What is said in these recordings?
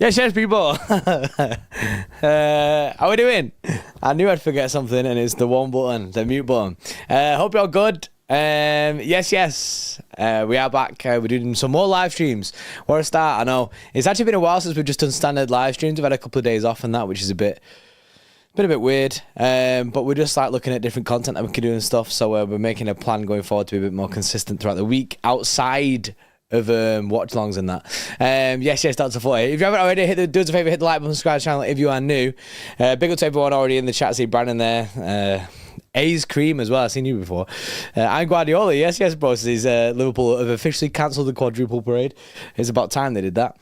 Yes, people. How we doing? I knew I'd forget something, and it's the one button, the mute button. Hope you're good. Yes. We are back. We're doing some more live streams. What a start. I know. It's actually been a while since we've just done standard live streams. We've had a couple of days off and that, which is been a bit weird. But we're just like looking at different content that we can do and stuff. So we're making a plan going forward to be a bit more consistent throughout the week outside of watch-alongs and that. Yes, Dr. 40. If you haven't already, do us a favour, hit the like button, subscribe to the channel if you are new. Big up to everyone already in the chat. See Brandon there. A's Cream as well. I've seen you before. I'm Guardiola. Yes, bro. Says Liverpool have officially cancelled the quadruple parade. It's about time they did that.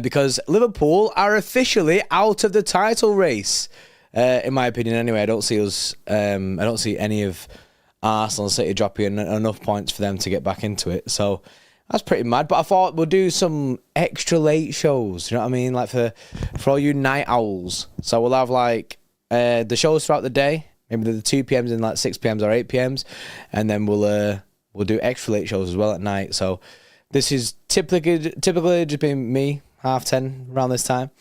Because Liverpool are officially out of the title race. In my opinion, anyway. I don't see us. I don't see any of Arsenal City dropping enough points for them to get back into it. So that's pretty mad. But I thought we'll do some extra late shows. You know what I mean? Like for all you night owls. So we'll have like the shows throughout the day. Maybe the 2 p.m.s and like 6 p.m.s or 8 p.m.s. And then we'll do extra late shows as well at night. So this is typically just been me. 10:30 around this time.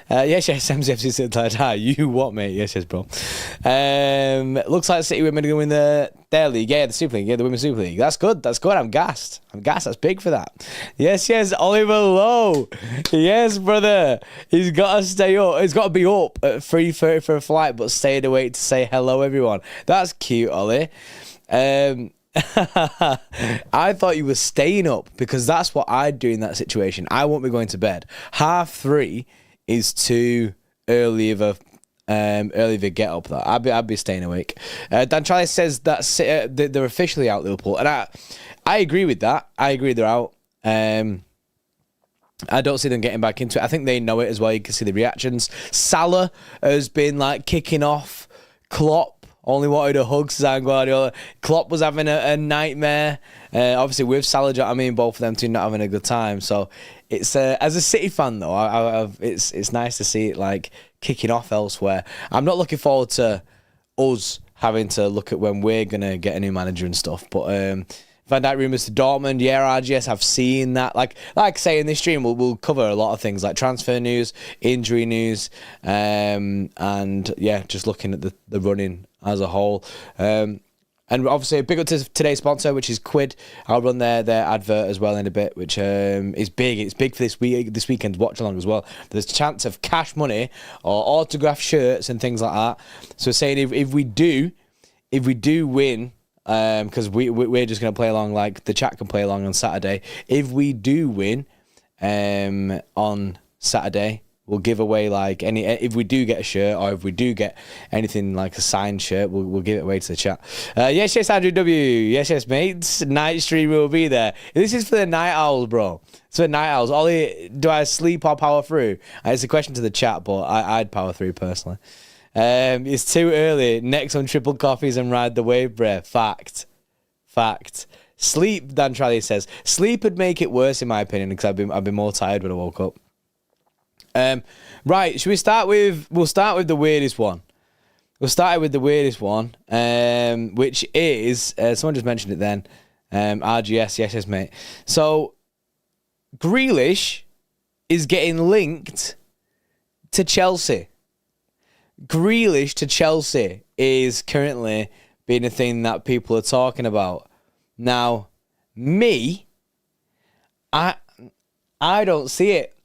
Yes, MCFC said, hi, you what, mate? Yes, bro. Looks like City women are going to win their league. Yeah, the Super League. Yeah, the Women's Super League. That's good. I'm gassed. That's big for that. Yes, Oliver Lowe. Yes, brother. He's got to stay up. He's got to be up at 3:30 for a flight, but stayed awake to say hello, everyone. That's cute, Ollie. I thought you were staying up because that's what I'd do in that situation. I won't be going to bed. 3:30 is too early of a get up. That I'd be staying awake. Dan Charlie says that they're officially out, Liverpool, and I agree with that. I agree they're out. I don't see them getting back into it. I think they know it as well. You can see the reactions. Salah has been like kicking off. Klopp only wanted a hug, San Guardiola. Klopp was having a nightmare. Obviously, with Salah, I mean, both of them two not having a good time. So, it's as a City fan though, it's nice to see it like kicking off elsewhere. I'm not looking forward to us having to look at when we're gonna get a new manager and stuff. But Van Dijk rumours to Dortmund, yeah, RGS, I've seen that. Like I say in this stream, we'll cover a lot of things like transfer news, injury news, and yeah, just looking at the running as a whole. And obviously a big up to today's sponsor, which is Quid. I'll run their advert as well in a bit, which is big. It's big for this weekend's watch along as well. There's a chance of cash money or autographed shirts and things like that. So saying if we do win, because we're just going to play along, like the chat can play along on Saturday. If we do win on Saturday, we'll give away like if we do get a shirt or if we do get anything like a signed shirt, we'll give it away to the chat. Yes, Andrew W. Yes, mates. Night stream will be there. This is for the night owls, bro. It's for the night owls. Ollie, do I sleep or power through? It's a question to the chat, but I'd power through personally. It's too early. Next on triple coffees and ride the wave, bruh. Fact. Sleep, Dan Trally says. Sleep would make it worse in my opinion because I've been more tired when I woke up. Right, should we start with... We'll start with the weirdest one. Which is... someone just mentioned it then. RGS, yes, mate. So, Grealish is getting linked to Chelsea. Grealish to Chelsea is currently being a thing that people are talking about. Now, I don't see it.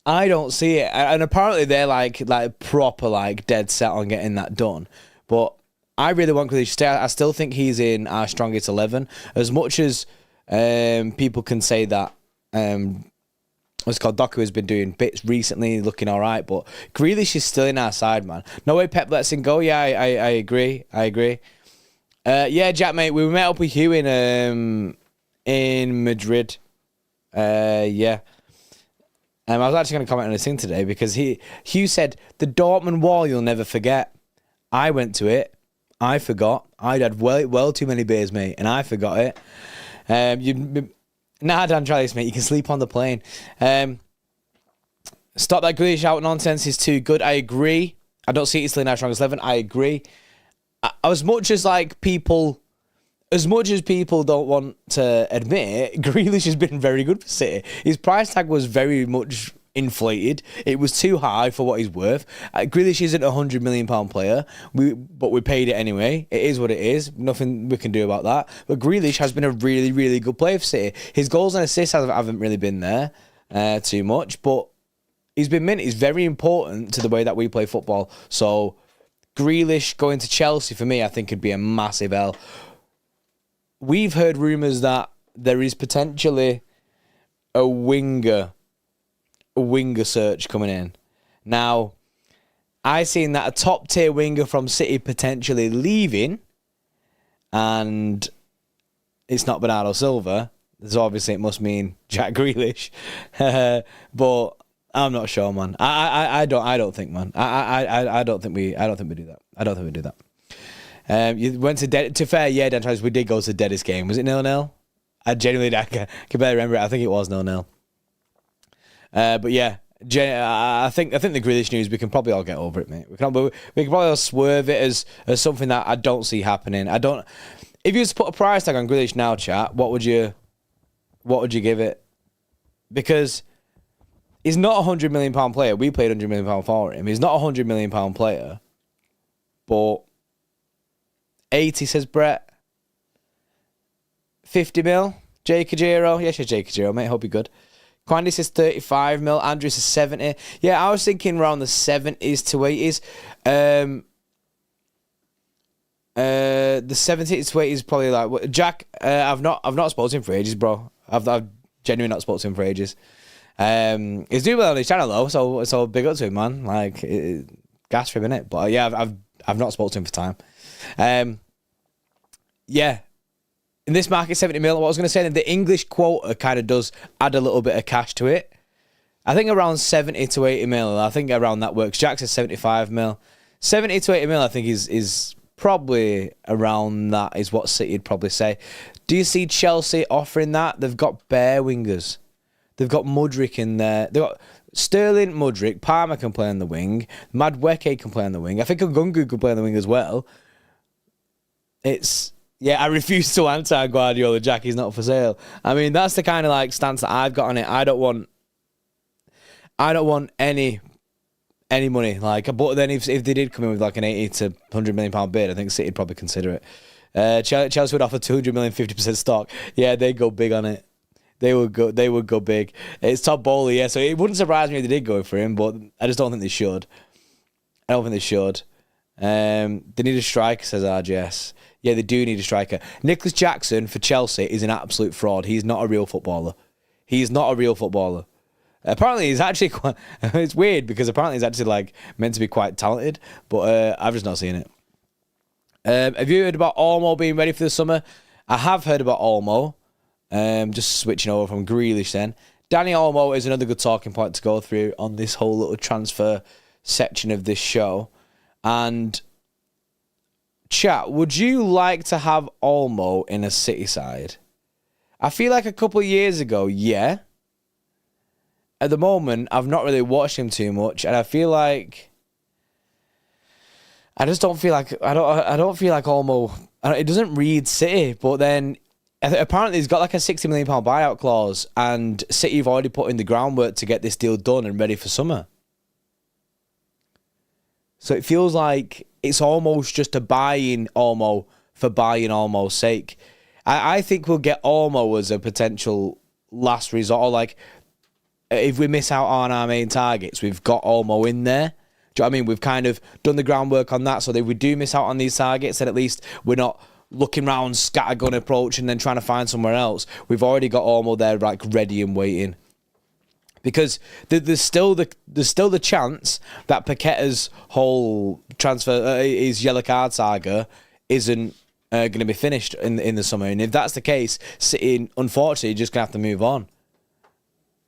And apparently they're like proper like dead set on getting that done. But I really want Grealish to stay. I still think he's in our strongest 11. As much as people can say that what's called Doku has been doing bits recently, looking all right, but Grealish is still in our side, man. No way Pep lets him go. Yeah, I agree. Yeah, Jack, mate, we met up with Hugh in Madrid. Yeah. I was actually going to comment on his thing today because Hugh said, the Dortmund wall you'll never forget. I went to it. I forgot. I'd had well too many beers, mate, and I forgot it. Dan Travis, mate, you can sleep on the plane. Stop that Grealish out nonsense is too good. I agree. I don't see it still in our strongest 11. I agree. As much as like people as much as people don't want to admit, Grealish has been very good for City. His price tag was very much inflated. It was too high for what he's worth. Grealish isn't a £100 million player, but we paid it anyway. It is what it is. Nothing we can do about that. But Grealish has been a really, really good player for City. His goals and assists haven't really been there too much, but he's been mint. He's very important to the way that we play football. So Grealish going to Chelsea, for me, I think could be a massive L. We've heard rumours that there is potentially a winger search coming in. Now, I seen that a top tier winger from City potentially leaving, and it's not Bernardo Silva. So obviously it must mean Jack Grealish, but I'm not sure, man. I don't think, man. I don't think we do that. I don't think we do that. You went to fair, yeah, Dan Travis, we did go to the deadest game. Was it 0-0? I genuinely I can barely remember it. I think it was 0-0. But yeah, I think the Grealish news, we can probably all get over it, mate. We can probably all swerve it as something that I don't see happening. If you was to put a price tag on Grealish now, chat, what would you give it? Because he's not a £100 million player. We paid £100 million for him. He's not a £100 million player, but 80, says Brett. 50 mil. Jay Kajiro. Yes, Jay Kajiro, mate. Hope you're good. Quandy says 35 mil. Andrew says 70. Yeah, I was thinking around the 70s to 80s. The 70s to 80s is probably like Jack. I've not spoken to him for ages, bro. I've genuinely not spoken to him for ages. He's doing well on his channel though, so big up to him, man. Like gas for him, innit? But yeah, I've not spoken to him for time. Yeah. In this market, 70 mil, what I was going to say, that the English quota kind of does add a little bit of cash to it. I think around 70 to 80 mil, I think around that works. Jack says 75 mil. 70 to 80 mil, I think is probably around that, is what City would probably say. Do you see Chelsea offering that? They've got bare wingers. They've got Mudryk in there. They've got Sterling, Mudryk, Palmer can play on the wing. Madueke can play on the wing. I think Gundogan can play on the wing as well. Yeah, I refuse to answer Guardiola, Jack. He's not for sale. I mean, that's the kind of like stance that I've got on it. I don't want any money. Like, but then if they did come in with like an 80 to £100 million bid, I think City would probably consider it. Chelsea would offer 200 million, 50% stock. Yeah, they'd go big on it. They would go big. It's Todd Bowley, yeah. So it wouldn't surprise me if they did go for him, but I just don't think they should. I don't think they should. They need a striker, says RGS. Yeah, they do need a striker. Nicholas Jackson for Chelsea is an absolute fraud. He's not a real footballer. Apparently, he's actually quite... It's weird because apparently he's actually like meant to be quite talented, but I've just not seen it. Have you heard about Olmo being ready for the summer? I have heard about Olmo. Just switching over from Grealish then. Danny Olmo is another good talking point to go through on this whole little transfer section of this show. And... chat, would you like to have Olmo in a City side? I feel like a couple of years ago, yeah. At the moment, I've not really watched him too much, and I feel like I don't feel like Olmo. It doesn't read City, but then apparently he's got like a £60 million buyout clause, and City have already put in the groundwork to get this deal done and ready for summer. So it feels like it's almost just a buying Olmo for buying Olmo's sake. I think we'll get Olmo as a potential last resort. Or like, if we miss out on our main targets, we've got Olmo in there. Do you know what I mean? We've kind of done the groundwork on that, so that if we do miss out on these targets, then at least we're not looking around scattergun approach and then trying to find somewhere else. We've already got Olmo there, like ready and waiting. Because there's still the chance that Paqueta's whole transfer, his yellow card saga, isn't going to be finished in the summer. And if that's the case, City, unfortunately, just going to have to move on.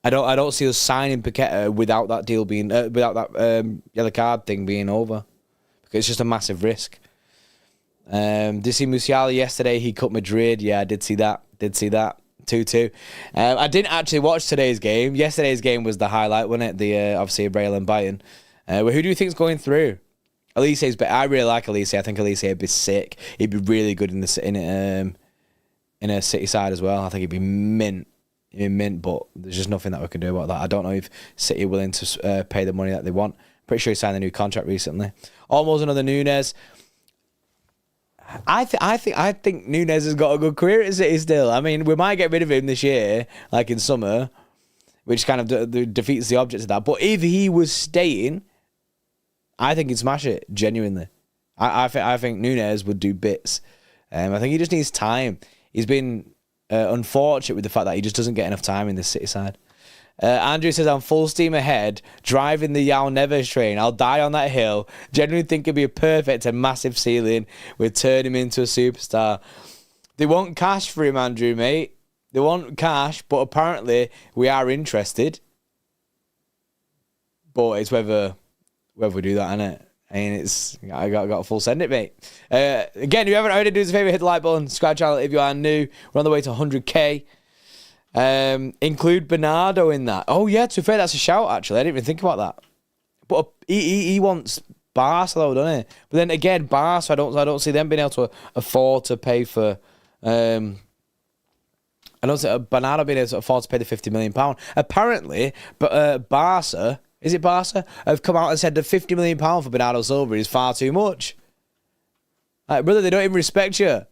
I don't see us signing Paqueta without that deal being without that yellow card thing being over, because it's just a massive risk. Did you see Musiala yesterday? He cut Madrid. Yeah, I did see that. 2-2. I didn't actually watch today's game. Yesterday's game was the highlight, wasn't it? Obviously Real and Bayern. Who do you think's going through? Elise's, but I really like Elise. I think Elise would be sick. He'd be really good in in a City side as well. I think he'd be mint. But there's just nothing that we can do about that. I don't know if City are willing to pay the money that they want. Pretty sure he signed a new contract recently. Almost another Nunes. I think Nunes has got a good career at City still. I mean, we might get rid of him this year, like in summer, which kind of defeats the object of that. But if he was staying, I think he'd smash it, genuinely. I think Nunes would do bits. I think he just needs time. He's been unfortunate with the fact that he just doesn't get enough time in this City side. Andrew says, I'm full steam ahead, driving the Yao Neves train. I'll die on that hill. Genuinely think it'd be a perfect and massive ceiling. We'd turn him into a superstar. They want cash for him, Andrew, mate. They want cash, but apparently we are interested. But it's whether we do that, innit? I got to full send it, mate. Again, if you haven't already, do us a favour, hit the like button, subscribe to the channel if you are new. We're on the way to 100k. Include Bernardo in that. Oh yeah, to be fair, that's a shout actually. I didn't even think about that. But he wants Barca though, doesn't he? But then again, Barca, I don't see them being able to afford to pay for. I don't see Bernardo being able to afford to pay the £50 million. Apparently, but Barca, is it Barca, have come out and said the £50 million for Bernardo Silva is far too much. Like, brother, they don't even respect you.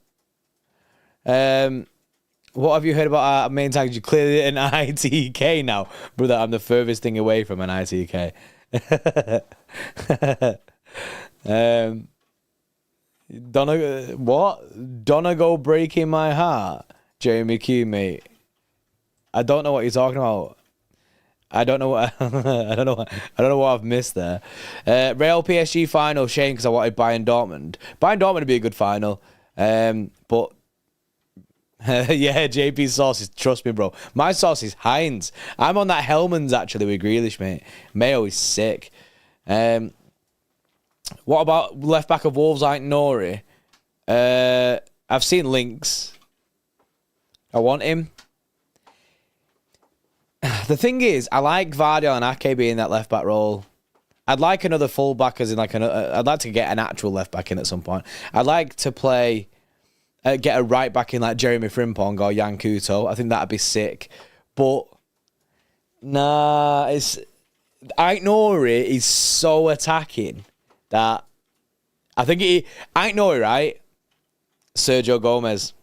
What have you heard about our main tag? You clearly an ITK now. Brother, I'm the furthest thing away from an ITK. Donegal breaking my heart? Jeremy Q, mate. I don't know what you're talking about. I don't know what I don't know what I've missed there. Real PSG final, shame because I wanted Bayern Dortmund. Bayern Dortmund would be a good final. But yeah, JP's sauces. Trust me, bro. My sauce is Heinz. I'm on that Hellman's actually with Grealish, mate. Mayo is sick. What about left back of Wolves, Ait Nori? I've seen links. I want him. The thing is, I like Vardy and Ake being in that left back role. I'd like another full back, as in like I'd like to get an actual left back in at some point. I'd like to play. Get a right back in like Jeremy Frimpong or Yan Couto. I think that'd be sick. But nah, Ait Nori is so attacking that I think Ait Nori, right? Sergio Gomez.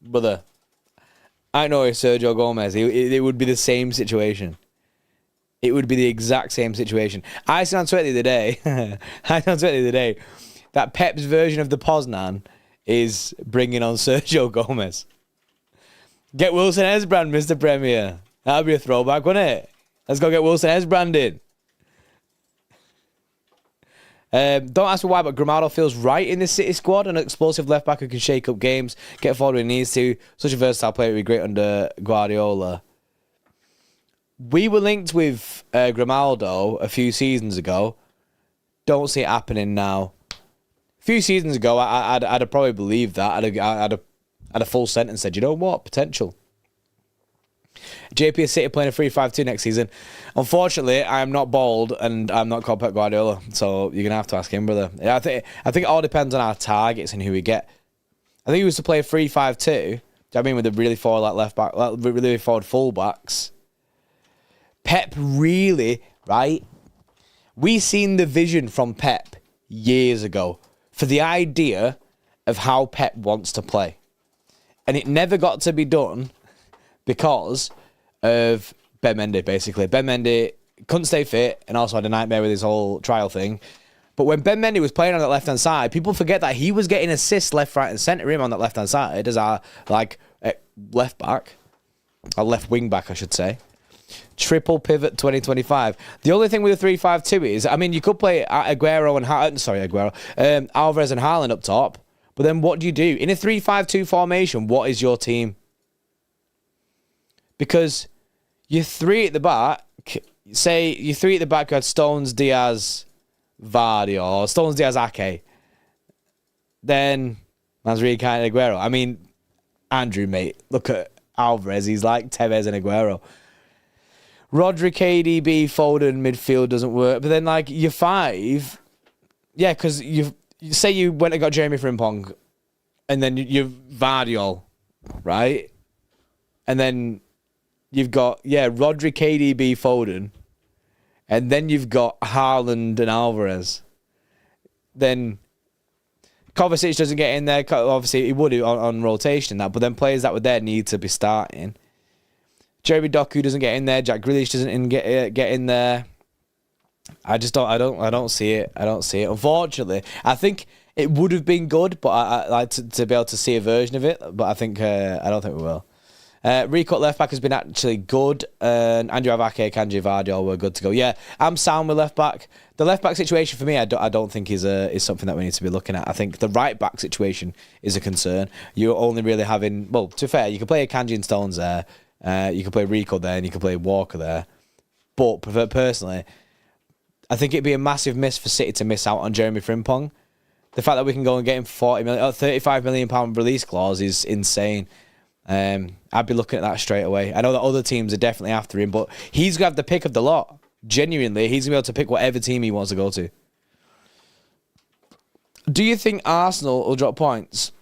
Brother. Ait Nori, Sergio Gomez. It would be the same situation. It would be the exact same situation. I said on Twitter the other day, that Pep's version of the Poznan is bringing on Sergio Gomez. Get Wilson Hesbrand, Mr. Premier. That would be a throwback, wouldn't it? Let's go get Wilson Hesbrand in. Don't ask me why, but Grimaldo feels right in this City squad. An explosive left back who can shake up games, get forward when he needs to. Such a versatile player would be great under Guardiola. We were linked with Grimaldo a few seasons ago. Don't see it happening now. A few seasons ago, I'd have probably believed that. I'd have a full sentence said, you know what? Potential. JP City playing a 3-5-2 next season. Unfortunately, I am not bald and I'm not called Pep Guardiola, so you're gonna have to ask him, brother. I think it all depends on our targets and who we get. I think he was to play a 3-5-2. Do you know what I mean, with the really forward like left back, like really forward fullbacks. Pep really, right? We seen the vision from Pep years ago for the idea of how Pep wants to play, and it never got to be done. Because of Ben Mendy, basically. Ben Mendy couldn't stay fit and also had a nightmare with his whole trial thing. But when Ben Mendy was playing on that left-hand side, people forget that he was getting assists left, right, and centre him on that left-hand side as our left back. Our left wing back, I should say. Triple pivot 2025. The only thing with the 3-5-2 is, I mean, you could play Alvarez and Haaland up top. But then what do you do? In a 3-5-2 formation, what is your team? Because you three at the back, say you three at the back, you had Stones, Diaz, Vardy, or Stones, Diaz, Ake. Then Mazri, kind of Aguero. I mean, Andrew, mate, look at Alvarez. He's like Tevez and Aguero. Rodri, KDB, Foden, midfield doesn't work. But then, like, your five, yeah, because you say you went and got Jeremy Frimpong, and then you've Vardiol, right? And then you've got, Rodri, KDB, Foden. And then you've got Haaland and Alvarez. Then Kovacic doesn't get in there. Obviously, he would on rotation, that. But then players that were there need to be starting. Jeremy Doku doesn't get in there. Jack Grealish doesn't get in there. I don't see it. I don't see it. Unfortunately, I think it would have been good, but I like to be able to see a version of it. But I don't think we will. Rico at left back has been actually good. Andrew Avake, Kanji Vardiol were good to go. Yeah, I'm sound with left back. The left back situation for me, I don't think is something that we need to be looking at. I think the right back situation is a concern. You're only really having, well, to be fair, you can play a Kanji and Stones there. You can play Rico there, and you can play Walker there. But personally, I think it'd be a massive miss for City to miss out on Jeremy Frimpong. The fact that we can go and get him for £35 million release clause is insane. I'd be looking at that straight away. I know that other teams are definitely after him, but he's going to have the pick of the lot. Genuinely, he's going to be able to pick whatever team he wants to go to. Do you think Arsenal will drop points?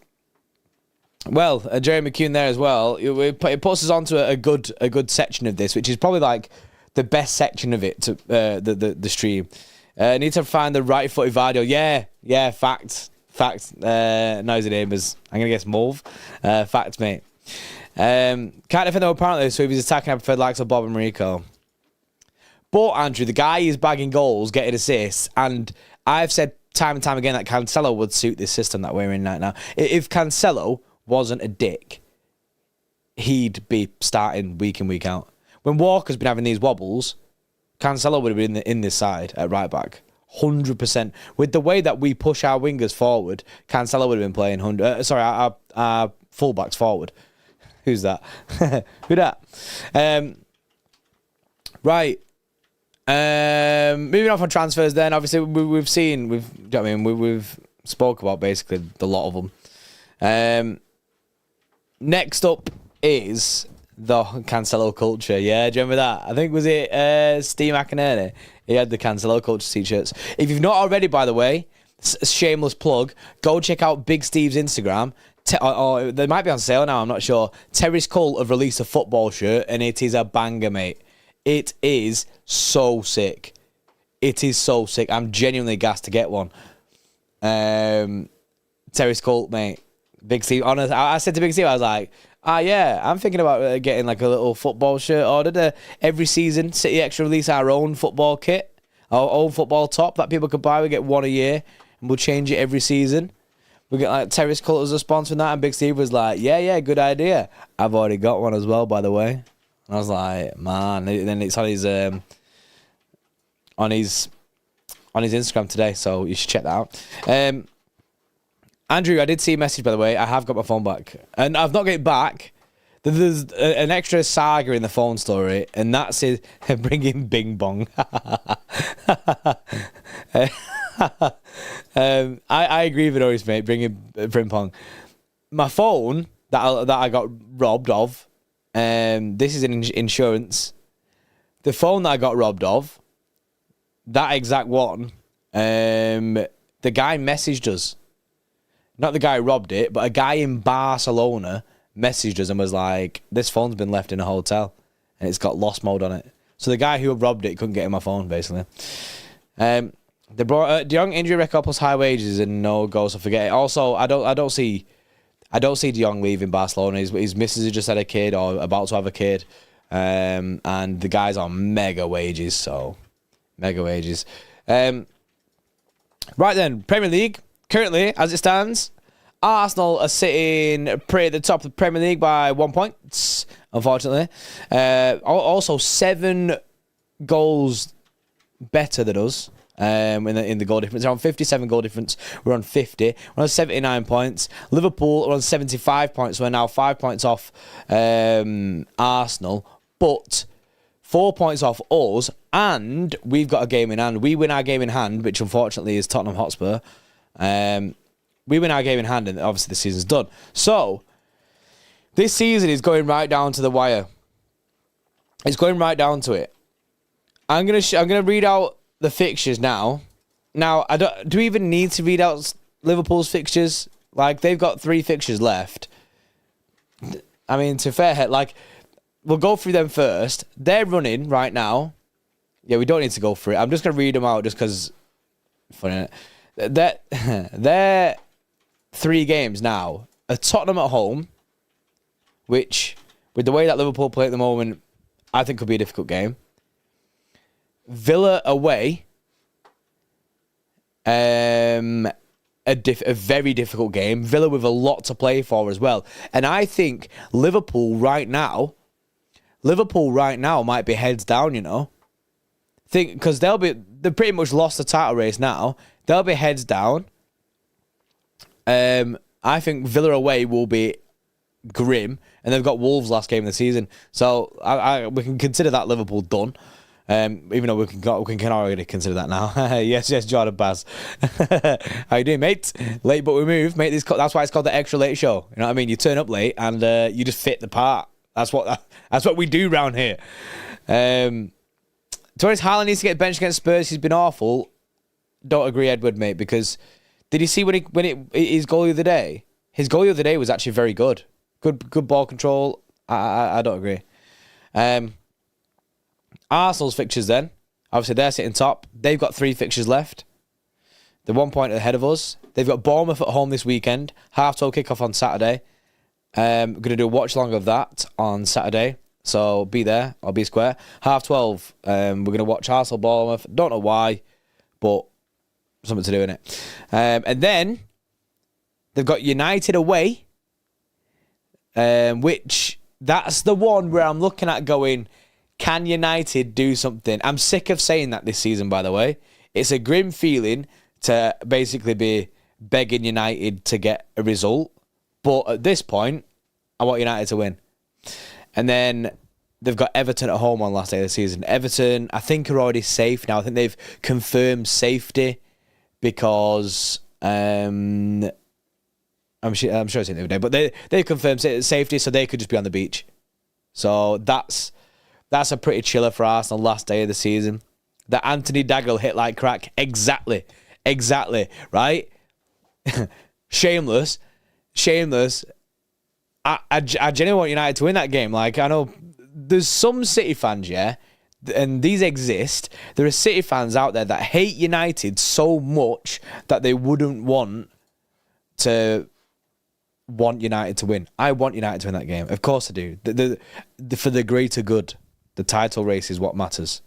Well, Jerry McCune there as well. It puts us onto a good section of this, which is probably like the best section of it to the stream. Need to find the right-footed Vardio. Yeah, fact. Noisy neighbours. I'm gonna guess Mauve. Fact, mate. Can't defend though apparently, so if he's attacking, I prefer the likes of Bob and Rico. But Andrew, the guy is bagging goals, getting assists, and I've said time and time again that Cancelo would suit this system that we're in right now. If Cancelo wasn't a dick, he'd be starting week in, week out. When Walker's been having these wobbles, Cancelo would have been in this side at right back. 100%. With the way that we push our wingers forward, Cancelo would have been playing our fullbacks forward. Who's that? Who that? Right. Moving on from transfers then, obviously we've spoke about basically the lot of them. Next up is the Cancelo culture. Yeah, do you remember that? I think, was it Steve McInerney? He had the Cancelo culture t-shirts. If you've not already, by the way, shameless plug, go check out Big Steve's Instagram. Or they might be on sale now, I'm not sure. Terry's Cult have released a football shirt, and it is a banger, mate. It is so sick. It is so sick. I'm genuinely gassed to get one. Terry's Cult, mate. Big Steve. Honest, I said to Big Steve, I was like, yeah, I'm thinking about getting like a little football shirt ordered. Every season, City Extra release our own football kit, our own football top that people could buy. We get one a year, and we'll change it every season. We get like Terry's Cult as a sponsor and that, and Big Steve was like, yeah, good idea. I've already got one as well, by the way. And I was like, man. Then it's on his Instagram today, so you should check that out. Andrew, I did see a message, by the way. I have got my phone back. And I've not got it back. There's an extra saga in the phone story, and that's it. Bring in Bing Bong. I agree with Norris, mate. Bring in Frimpong. My phone that I got robbed of, this is an insurance. The phone that I got robbed of, that exact one, the guy messaged us. Not the guy who robbed it, but a guy in Barcelona messaged us and was like, this phone's been left in a hotel and it's got lost mode on it. So the guy who robbed it couldn't get in my phone, basically. They brought De Jong injury record plus high wages and no goals, so forget it. Also, I don't see De Jong leaving Barcelona. His missus has just had a kid or about to have a kid. And the guy's on mega wages, so mega wages. Right then, Premier League. Currently, as it stands, Arsenal are sitting pretty at the top of the Premier League by 1 point, unfortunately. Also, 7 goals better than us in the goal difference. They're on 57 goal difference. We're on 50. We're on 79 points. Liverpool are on 75 points. We're now 5 points off Arsenal, but 4 points off us, and we've got a game in hand. We win our game in hand, which unfortunately is Tottenham Hotspur. We win our game in hand, and obviously the season's done. So this season is going right down to the wire. It's going right down to it. I'm gonna read out the fixtures now. Now, do we even need to read out Liverpool's fixtures? Like, they've got 3 fixtures left. I mean, to fair, like, we'll go through them first. They're running right now. Yeah, we don't need to go through it. I'm just going to read them out just because... Funny. They're 3 games now. A Tottenham at home, which, with the way that Liverpool play at the moment, I think could be a difficult game. Villa away. A very difficult game. Villa with a lot to play for as well. And I think Liverpool right now might be heads down, you know. Because they're pretty much lost the title race now. They'll be heads down. I think Villa away will be grim, and they've got Wolves last game of the season. So we can consider that Liverpool done. Even though we can already consider that now. yes, Jordan Bass. How you doing, mate? Late but we move, mate. That's why it's called the Extra Late Show. You know what I mean? You turn up late and you just fit the part. That's what we do round here. Torres Haaland needs to get benched against Spurs. He's been awful. Don't agree, Edward, mate. Because did you see his goal the other day? His goal the other day was actually very good. Good ball control. I don't agree. Arsenal's fixtures then. Obviously, they're sitting top. They've got 3 fixtures left. They're 1 point ahead of us. They've got Bournemouth at home this weekend. Half-12 kickoff on Saturday. We're going to do a watch-along of that on Saturday. So be there or be square. 12:30. We're going to watch Arsenal Bournemouth. Don't know why, but something to do in it. And then they've got United away, which that's the one where I'm looking at going, can United do something? I'm sick of saying that this season, by the way. It's a grim feeling to basically be begging United to get a result. But at this point, I want United to win. And then they've got Everton at home on last day of the season. Everton, I think, are already safe now. I think they've confirmed safety because I'm sure I seen it the other day, but they've confirmed safety, so they could just be on the beach. So that's a pretty chiller for Arsenal last day of the season. That Anthony Dagger hit like crack. Exactly, right? Shameless. I genuinely want United to win that game. Like, I know there's some City fans, yeah, and these exist. There are City fans out there that hate United so much that they wouldn't want United to win. I want United to win that game. Of course I do. For the greater good. The title race is what matters.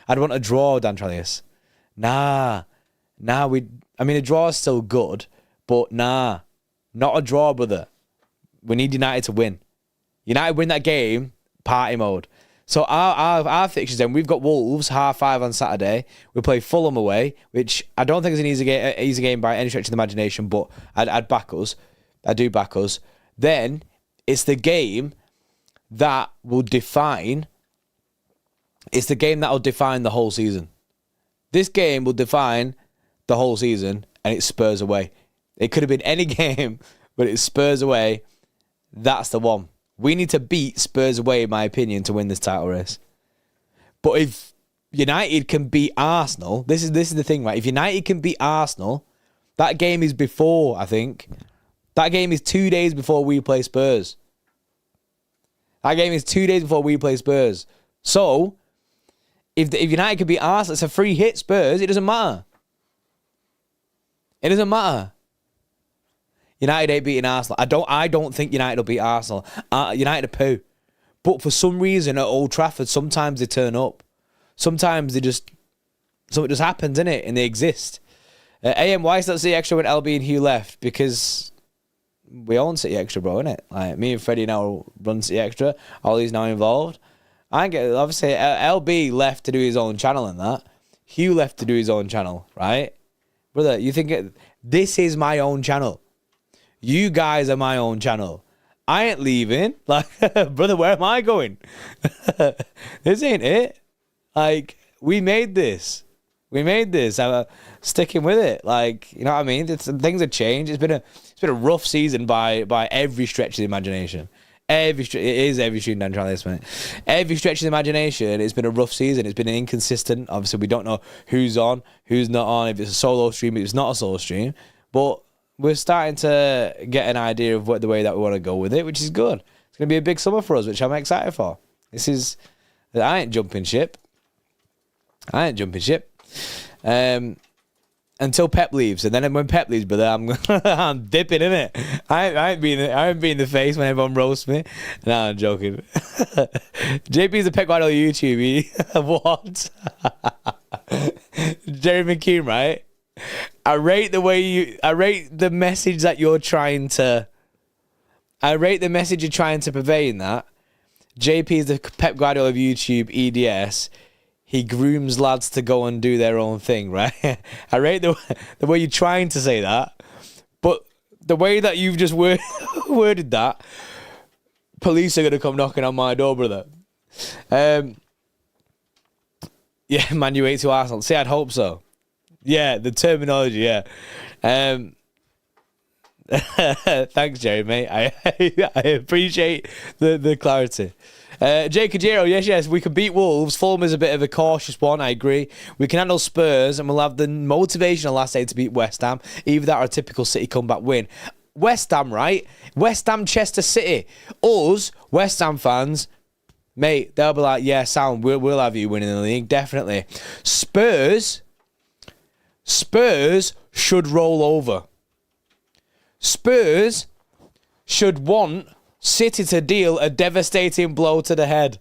I'd want a draw, Dan Trellius. Nah, a draw is still good, but nah, not a draw, brother. We need United to win. United win that game, party mode. So our fixtures then, we've got Wolves, 5:30 on Saturday. We play Fulham away, which I don't think is an easy game by any stretch of the imagination, but I'd back us. I do back us. Then it's the game that will define... It's the game that will define the whole season. This game will define the whole season, and it's Spurs away. It could have been any game, but it's Spurs away. That's the one. We need to beat Spurs away, in my opinion, to win this title race. But if United can beat Arsenal, this is the thing, right? If United can beat Arsenal, that game is before, I think. That game is 2 days before we play Spurs. That game is 2 days before we play Spurs. So, if United can beat Arsenal, it's a free hit Spurs. It doesn't matter. It doesn't matter. United ain't beating Arsenal. I don't think United will beat Arsenal. United are poo. But for some reason at Old Trafford, sometimes they turn up. Sometimes something just happens, innit? And they exist. AM, why is that City Extra when LB and Hugh left? Because we own City Extra, bro, innit? Like, me and Freddie now run City Extra. Ollie's now involved. Obviously, LB left to do his own channel and that. Hugh left to do his own channel, right? Brother, you think this is my own channel. You guys are my own channel. I ain't leaving. Like, brother, where am I going? This ain't it. Like, we made this. I'm sticking with it. Like, you know what I mean? Things have changed. It's been a rough season by every stretch of the imagination. Every stream down trying this, mate. Every stretch of the imagination, it's been a rough season. It's been inconsistent. Obviously, we don't know who's on, who's not on. If it's a solo stream, if it's not a solo stream. But we're starting to get an idea of the way that we want to go with it, which is good. It's going to be a big summer for us, which I'm excited for. I ain't jumping ship. Until Pep leaves, and then when Pep leaves, brother, I'm dipping in it. I ain't being the face when everyone roasts me. No, I'm joking. JP's the Pep Guardiola YouTube. What? Jerry McKean, right? I rate the message that you're trying to. I rate the message you're trying to convey in that. JP is the Pep Guardiola of YouTube EDS. He grooms lads to go and do their own thing, right? I rate the way you're trying to say that, but the way that you've just worded that, police are going to come knocking on my door, brother. Yeah, Man U 8 to Arsenal. See, I'd hope so. Yeah, the terminology, yeah. Thanks, Jerry, mate. I appreciate the clarity. Jay Kajiro, yes, we can beat Wolves. Fulham is a bit of a cautious one, I agree. We can handle Spurs, and we'll have the motivation on last day to beat West Ham. Either that or a typical City comeback win. West Ham, right? West Ham, Chester City. Us, West Ham fans, mate, they'll be like, yeah, sound, we'll have you winning the league, definitely. Spurs should roll over. Spurs should want City to deal a devastating blow to the head.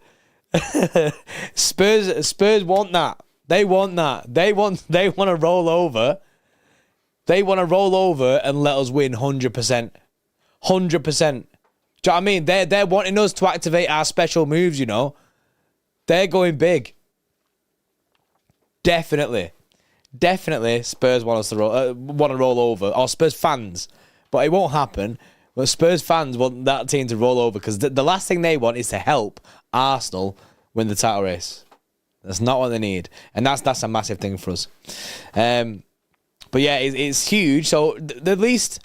Spurs want that. They want that. They want to roll over. They want to roll over and let us win 100%. 100%. Do you know what I mean? They're wanting us to activate our special moves, you know. They're going big. Definitely Spurs want us to roll over, or Spurs fans. But it won't happen. But Spurs fans want that team to roll over because the last thing they want is to help Arsenal win the title race. That's not what they need, and that's a massive thing for us. But yeah, it's huge. So the least,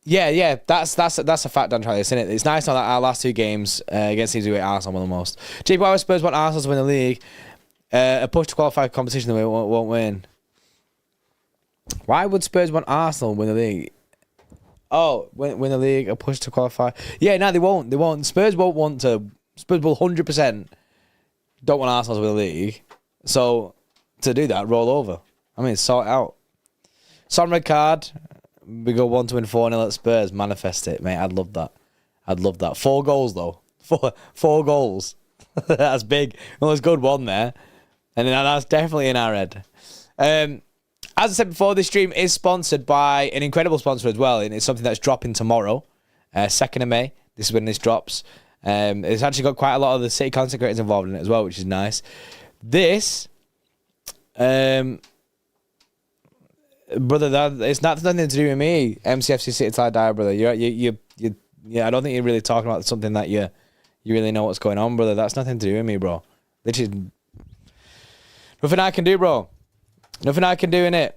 yeah, that's a fact. Don't try this, isn't it? It's nice now that our last two games against teams who hate Arsenal won the most. JP, why would Spurs want Arsenal to win the league? A push to qualify competition they won't win. Why would Spurs want Arsenal to win the league? Oh, win the league, a push to qualify. Yeah, no, they won't. They won't. Spurs won't want to. Spurs will 100% don't want Arsenal to win the league. So, to do that, roll over. I mean, sort it out. Son red card. We go 1-4 4-0 at Spurs. Manifest it, mate. I'd love that. 4 goals, though. Four goals. That's big. Well, there's good one there. And then that's definitely in our head. As I said before, this stream is sponsored by an incredible sponsor as well, and it's something that's dropping tomorrow, 2nd of May. This is when this drops. It's actually got quite a lot of the City content creators involved in it as well, which is nice. This, brother, it's nothing to do with me. MCFC City till I die, brother. Yeah, I don't think you're really talking about something that you really know what's going on, brother. That's nothing to do with me, bro. Literally, nothing I can do, bro. Nothing I can do in it.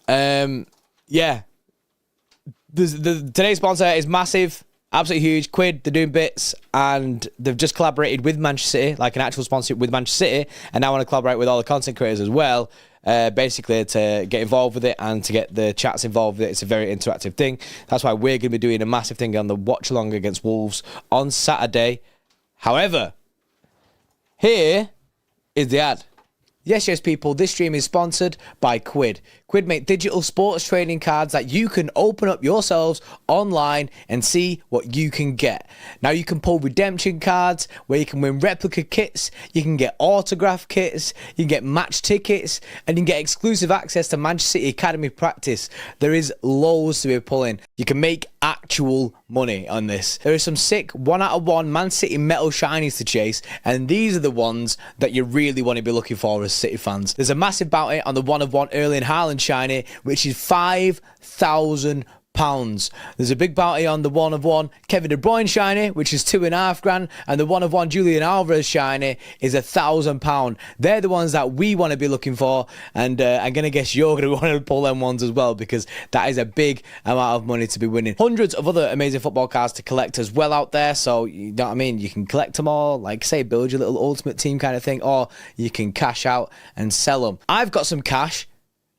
Yeah. Today's sponsor is massive, absolutely huge. Quid, they're doing bits, and they've just collaborated with Manchester City, like an actual sponsorship with Manchester City, and now want to collaborate with all the content creators as well, basically to get involved with it and to get the chats involved with it. It's a very interactive thing. That's why we're going to be doing a massive thing on the watch along against Wolves on Saturday. However, here is the ad. Yes, people, this stream is sponsored by Quid. Quid make digital sports trading cards that you can open up yourselves online and see what you can get. Now you can pull redemption cards where you can win replica kits, you can get autograph kits, you can get match tickets, and you can get exclusive access to Manchester City Academy practice. There is loads to be pulling. You can make actual money on this. There are some sick 1 out of 1 Man City metal shinies to chase, and these are the ones that you really want to be looking for as City fans. There's a massive bounty on the 1 of 1 Erling Haaland shiny, which is £5,000. There's a big bounty on the 1 of 1 Kevin De Bruyne shiny, which is £2,500, and the 1 of 1 Julian Alvarez shiny is £1,000. They're the ones that we want to be looking for, and I'm gonna guess you're gonna want to pull them ones as well, because that is a big amount of money to be winning. Hundreds of other amazing football cards to collect as well out there, so you know what I mean, you can collect them all, like say build your little ultimate team kind of thing, or you can cash out and sell them. I've got some cash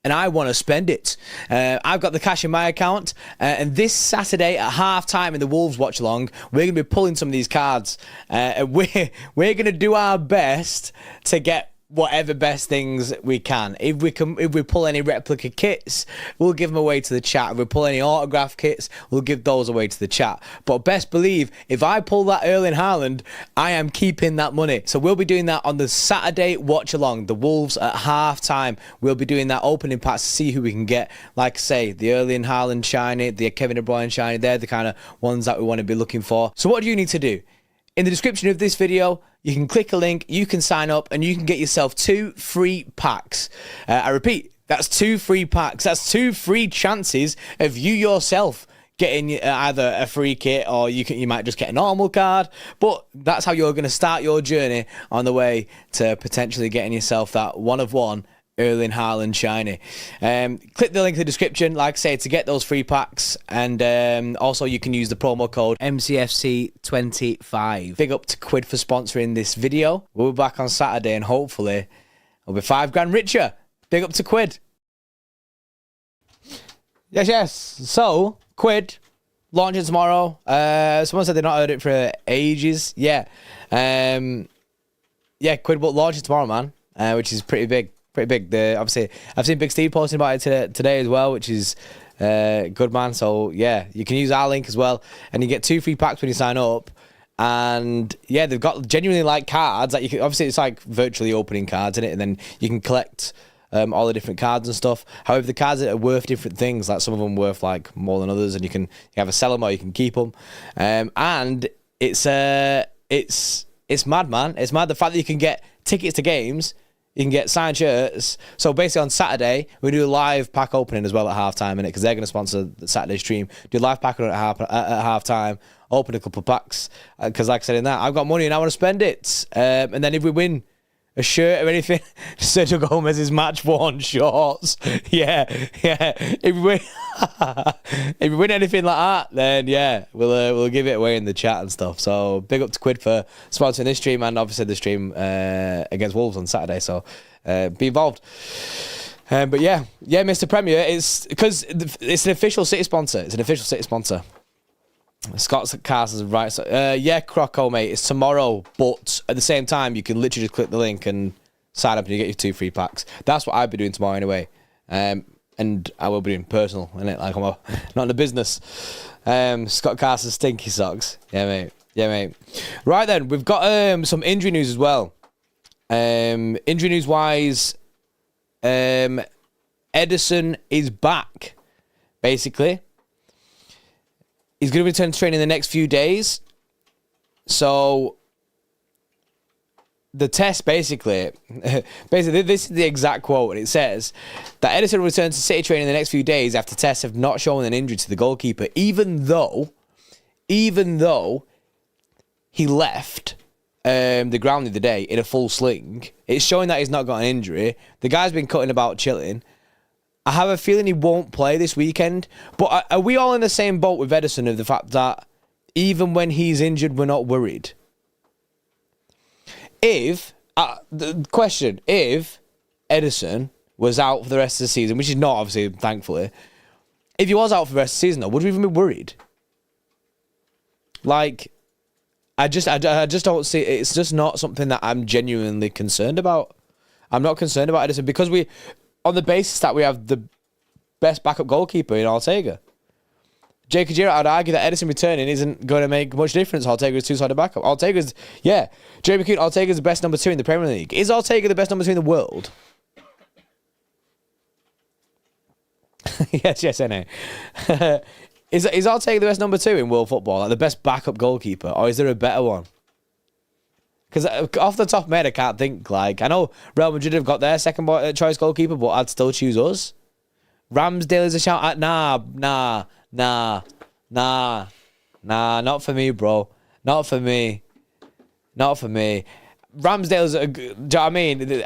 and I want to spend it. I've got the cash in my account, and this Saturday at half-time in the Wolves watch-along, we're going to be pulling some of these cards. We're going to do our best to get whatever best things we can. If we pull any replica kits, we'll give them away to the chat. If we pull any autograph kits, we'll give those away to the chat. But best believe, if I pull that Erling Haaland, I am keeping that money. So we'll be doing that on the Saturday watch along, the Wolves at half time. We'll be doing that opening packs to see who we can get. Like I say, the Erling Haaland shiny, the Kevin De Bruyne shiny, they're the kind of ones that we want to be looking for. So what do you need to do? In the description of this video, you can click a link, you can sign up, and you can get yourself 2 free packs. I repeat, that's 2 free packs. That's 2 free chances of you yourself getting either a free kit, or you might just get a normal card. But that's how you're going to start your journey on the way to potentially getting yourself that one of one Erling Haaland shiny. Click the link in the description, like I say, to get those free packs, and also you can use the promo code MCFC25. Big up to Quid for sponsoring this video. We'll be back on Saturday, and hopefully we'll be 5 grand richer. Big up to Quid. Yes. So Quid launching tomorrow. Someone said they've not heard it for ages. Yeah, Quid will launch it tomorrow, man, which is pretty big. Obviously, I've seen Big Steve posting about it today as well, which is good, man. So yeah, you can use our link as well, and you get 2 free packs when you sign up. And yeah, they've got genuinely like cards that you can. Obviously, it's like virtually opening cards in it, and then you can collect all the different cards and stuff. However, the cards are worth different things. Like some of them worth like more than others, and you can either sell them or you can keep them. And it's mad, man. It's mad the fact that you can get tickets to games. You can get signed shirts. So basically on Saturday, we do a live pack opening as well at halftime, innit? Because they're going to sponsor the Saturday stream. Do a live pack opening at halftime. Open a couple of packs. Because like I said in that, I've got money and I want to spend it. And then if we win a shirt or anything, Sergio Gomez's match-worn shorts. Yeah. If we win anything like that, then yeah, we'll give it away in the chat and stuff. So big up to Quid for sponsoring this stream, and obviously the stream against Wolves on Saturday. So be involved. But yeah, Mr. Premier, it's because it's an official City sponsor. Scott's Castles right. So, yeah, Croco, mate. It's tomorrow, but at the same time, you can literally just click the link and sign up, and you get your 2 free packs. That's what I'll be doing tomorrow anyway. And I will be doing personal, innit? Like I'm not in the business. Scott Castle's stinky socks. Yeah, mate. Right then, we've got some injury news as well. Injury news wise, Ederson is back. Basically. He's going to return to training in the next few days. So, the test basically, this is the exact quote, and it says that Ederson will return to City training in the next few days after tests have not shown an injury to the goalkeeper, even though he left the ground the other day in a full sling. It's showing that he's not got an injury. The guy's been cutting about, chilling. I have a feeling he won't play this weekend. But are we all in the same boat with Ederson of the fact that even when he's injured, we're not worried? If Ederson was out for the rest of the season, which is not, obviously, thankfully, if he was out for the rest of the season, though, would we even be worried? Like, I just don't see, it's just not something that I'm genuinely concerned about. I'm not concerned about Ederson because on the basis that we have the best backup goalkeeper in Ortega. Jake Kajira, I'd argue that Ederson returning isn't going to make much difference. Ortega's two-sided backup. Jeremy Coon, Ortega's the best number 2 in the Premier League. Is Ortega the best number 2 in the world? yes, I know. Is Ortega the best number 2 in world football? Like the best backup goalkeeper? Or is there a better one? Because off the top of my head, I can't think. Like, I know Real Madrid have got their second choice goalkeeper, but I'd still choose us. Ramsdale is a shout. Nah, not for me, bro. Not for me. Ramsdale's do you know what I mean?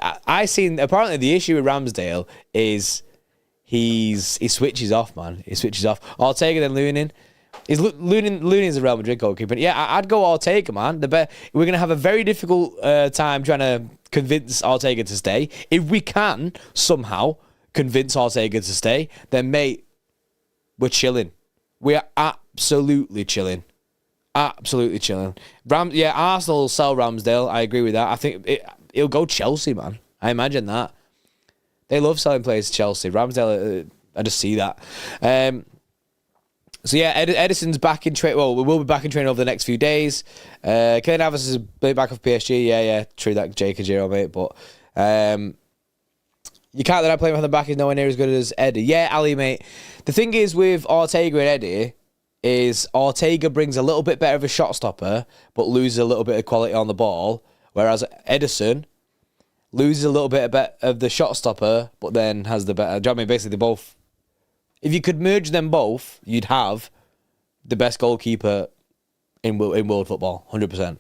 Apparently the issue with Ramsdale is he switches off, man. He switches off. Ortega then Lunin. Looney's a Real Madrid goalkeeper. Yeah, I'd go Ortega, man. We're going to have a very difficult time trying to convince Ortega to stay. If we can somehow convince Ortega to stay, then, mate, we're chilling. We are absolutely chilling. Absolutely chilling. Arsenal will sell Ramsdale. I agree with that. I think it'll go Chelsea, man. I imagine that. They love selling players to Chelsea. Ramsdale, I just see that. So yeah, Ederson's back in training. Well, we will be back in training over the next few back off PSG. Yeah, true that, Jake Kajiro, mate. But you can't let I play him from the back. He's nowhere near as good as Eddie. Yeah, Ali, mate. The thing is with Ortega and Eddie is Ortega brings a little bit better of a shot stopper, but loses a little bit of quality on the ball, whereas Ederson loses a little bit of the shot stopper, but then has the better. Do you know what I mean? Basically, they both. If you could merge them both, you'd have the best goalkeeper in world football, 100%.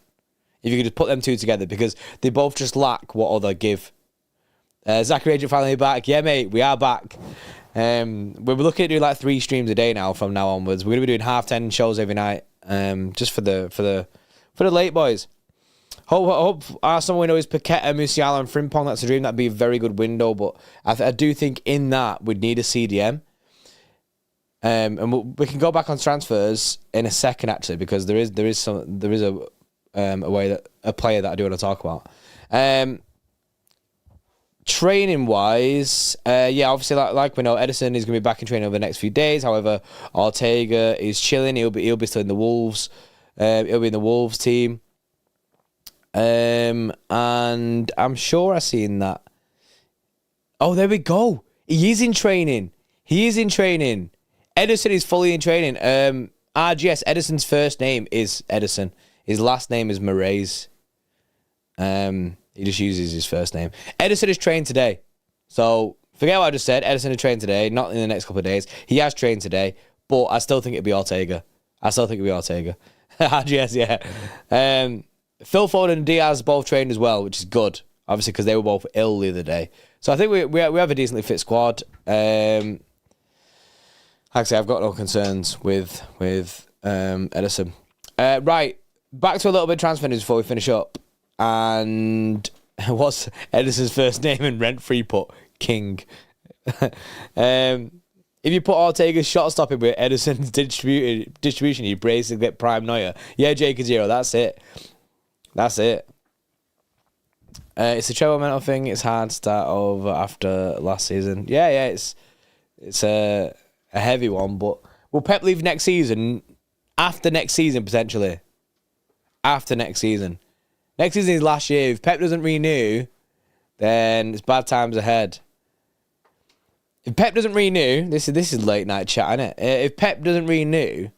If you could just put them two together, because they both just lack what other give. Zachary Agent finally back. Yeah, mate, we are back. We're looking at doing like 3 streams a day now from now onwards. We're gonna be doing 10:30 shows every night, just for the late boys. Hope Arsenal window is Paqueta, Musiala, and Frimpong. That's a dream. That'd be a very good window, but I do think in that we'd need a CDM. And we can go back on transfers in a second, actually, because there is a player that I do want to talk about. Training wise, obviously, like we know, Ederson is going to be back in training over the next few days. However, Ortega is chilling. He'll be still in the Wolves. He'll be in the Wolves team. And I'm sure I've seen that. Oh, there we go. He is in training. Ederson is fully in training. RGS, Ederson's first name is Ederson. His last name is Moraes. He just uses his first name. Ederson is trained today. So, forget what I just said. Ederson is trained today, not in the next couple of days. He has trained today, but I still think it'd be Ortega. RGS, yeah. Phil Foden and Diaz both trained as well, which is good. Obviously, because they were both ill the other day. So I think we have a decently fit squad. Actually, I've got no concerns with Ederson. Right, back to a little bit of transfer news before we finish up. And what's Ederson's first name in rent-free put? King. If you put Ortega's shot stopping with Ederson's distribution, you basically get prime Neuer. Yeah, Jake Zero, that's it. It's a treble mental thing. It's hard to start over after last season. Yeah, it's a heavy one, but will Pep leave next season? After next season, potentially. After next season. Next season is last year. If Pep doesn't renew, then it's bad times ahead. If Pep doesn't renew, this is late night chat, isn't it? If Pep doesn't renew,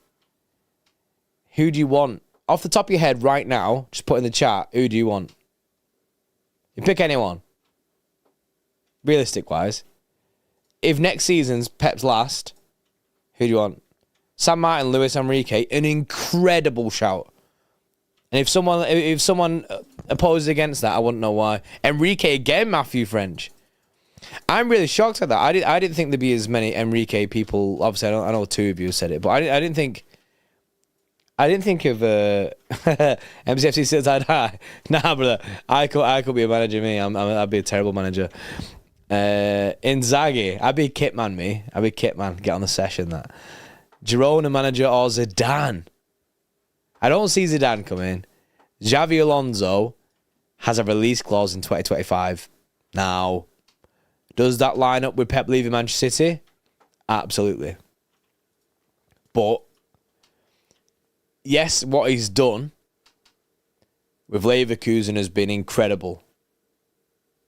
who do you want? Off the top of your head right now, just put in the chat, who do you want? You pick anyone. Realistic-wise. If next season's Pep's last, who do you want? Sam Martin, Luis Enrique, an incredible shout. And if someone opposes against that, I wouldn't know why. Enrique again, Matthew French. I'm really shocked at that. I didn't think there'd be as many Enrique people. Obviously, I know 2 of you said it, but I didn't think of MCFC still tied high. Nah, brother. I could be a manager. Me, I'd be a terrible manager. Inzaghi, I'd be kit man. I'd be kit man. Get on the session. That Girona manager or Zidane. I don't see Zidane coming. Xavi Alonso has a release clause in 2025. Now, does that line up with Pep leaving Manchester City? Absolutely. But, yes, what he's done with Leverkusen has been incredible.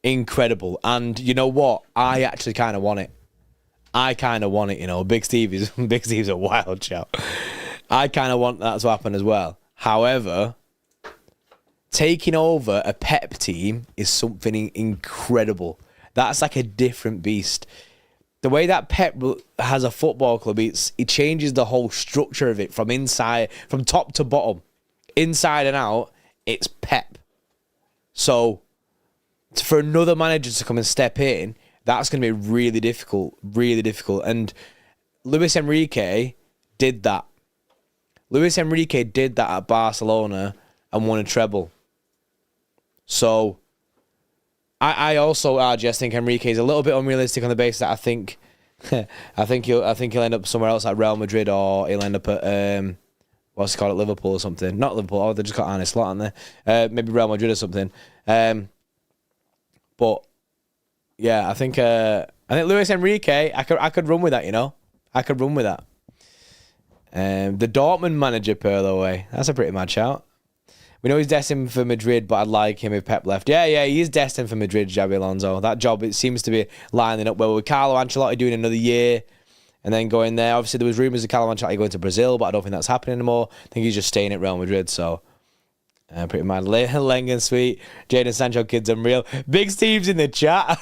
Incredible. And you know what? I actually kind of want it. You know. Big Steve's a wild shout. I kind of want that to happen as well. However, taking over a Pep team is something incredible. That's like a different beast. The way that Pep has a football club, it changes the whole structure of it from inside, from top to bottom, inside and out. It's Pep. So, for another manager to come and step in, that's going to be really difficult. And Luis Enrique did that. At Barcelona and won a treble. So, I also just think Enrique is a little bit unrealistic on the basis that I think he'll end up somewhere else like Real Madrid, or he'll end up at what's it called, at Liverpool or something. Not Liverpool. Oh, they just got Arne Slot, aren't they? Maybe Real Madrid or something. But yeah, I think Luis Enrique, I could run with that. You know, I could run with that. The Dortmund manager, per the way, that's a pretty mad shout. We know he's destined for Madrid, but I'd like him if Pep left. Yeah, he is destined for Madrid, Xabi Alonso. That job, it seems to be lining up well with Carlo Ancelotti doing another year and then going there. Obviously, there was rumours of Carlo Ancelotti going to Brazil, but I don't think that's happening anymore. I think he's just staying at Real Madrid, so pretty mad. Lengen sweet. Jadon Sancho kids unreal. Big Steve's in the chat.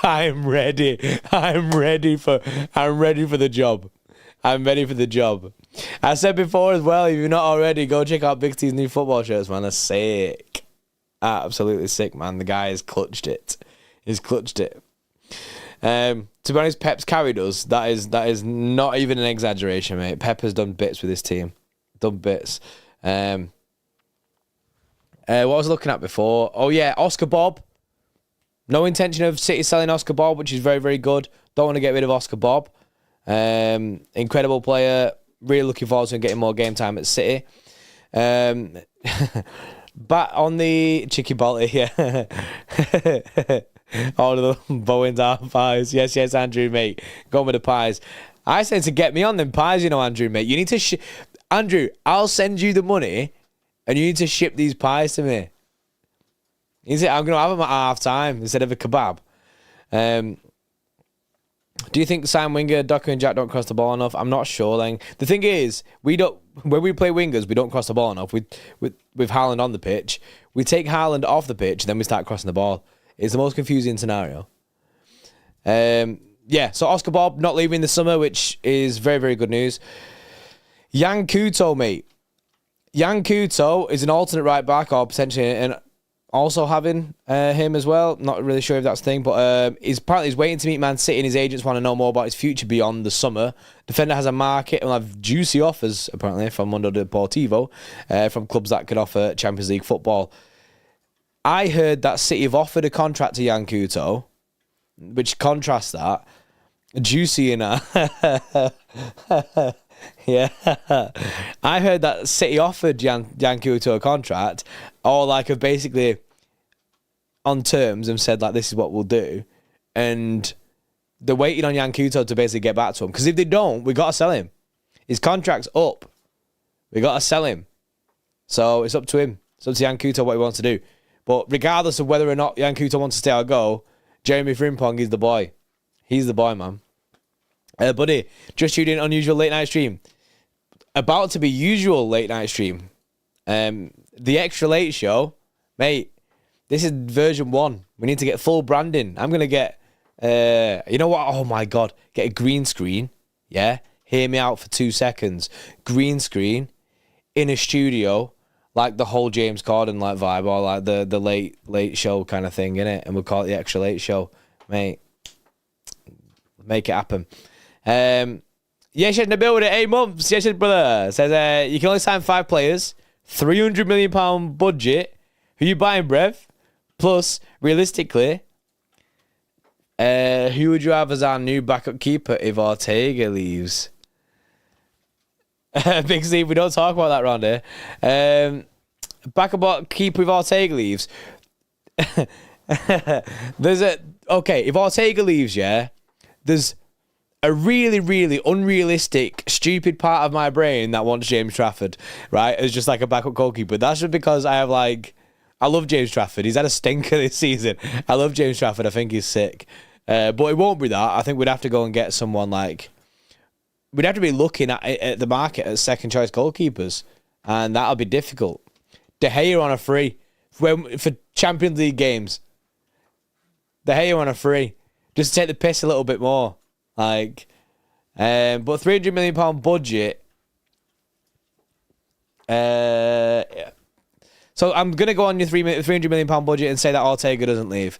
I'm ready. I'm ready for the job. I'm ready for the job. I said before as well, if you're not already, go check out Big Steve's new football shirts, man. They're sick. Absolutely sick, man. The guy has clutched it. He's clutched it. To be honest, Pep's carried us. That is not even an exaggeration, mate. Pep has done bits with this team. Done bits. What was I looking at before? Oh, yeah, Oscar Bob. No intention of City selling Oscar Bob, which is very, very good. Don't want to get rid of Oscar Bob. Incredible player. Really looking forward to him getting more game time at City. But on the Chicky Bolty, yeah. All of the Bowens are pies. Yes, Andrew, mate. Go with the pies. I said to get me on them pies, you know, Andrew, mate. You need to... Andrew, I'll send you the money and you need to ship these pies to me. I'm going to have them at half time instead of a kebab. Do you think Sam Winger, Doku and Jack don't cross the ball enough? I'm not sure, then. The thing is, when we play wingers, we don't cross the ball enough. With Haaland on the pitch, we take Haaland off the pitch, then we start crossing the ball. It's the most confusing scenario. So Oscar Bob not leaving this summer, which is very, very good news. Yan Couto, mate. Yan Couto is an alternate right back, or potentially an also having him as well. Not really sure if that's the thing, but he's waiting to meet Man City, and his agents want to know more about his future beyond the summer. Defender has a market and will have juicy offers, apparently, from Mundo Deportivo, from clubs that could offer Champions League football. I heard that City have offered a contract to Yan Couto, which contrasts that. Juicy in yeah. I heard that City offered Yan Couto a contract, or like have basically on terms and said like, this is what we'll do, and they're waiting on Yan Couto to basically get back to him, because if they don't, we got to sell him. His contract's up. We got to sell him. So it's up to him. It's up to Yan Couto what he wants to do. But regardless of whether or not Yan Couto wants to stay or go, Jeremy Frimpong is the boy. He's the boy, man. Buddy, just tuned in unusual late night stream. About to be usual late night stream. The Extra Late Show, mate. This is version 1. We need to get full branding. I'm gonna get, you know what? Oh my god, get a green screen. Yeah, hear me out for 2 seconds. Green screen in a studio, like the whole James Corden like vibe, or like the late show kind of thing, innit? And we'll call it the Extra Late Show, mate. Make it happen. Yes, in the building, 8 months. Yes, brother. Says you can only sign 5 players, £300 million budget. Who you buying, Brev? Plus, realistically, who would you have as our new backup keeper if Ortega leaves? Big Steve, we don't talk about that round here. Backup keeper if Ortega leaves. If Ortega leaves, yeah, there's a really, really unrealistic, stupid part of my brain that wants James Trafford, right, as just like a backup goalkeeper. That's just because I love James Trafford. He's had a stinker this season. I love James Trafford. I think he's sick. But it won't be that. I think we'd have to go and get someone like... We'd have to be looking at the market as second choice goalkeepers, and that'll be difficult. De Gea on a free for Champions League games. De Gea on a free, just to take the piss a little bit more. But £300 million budget. Yeah. So I'm gonna go on your £300 million budget and say that Ortega doesn't leave.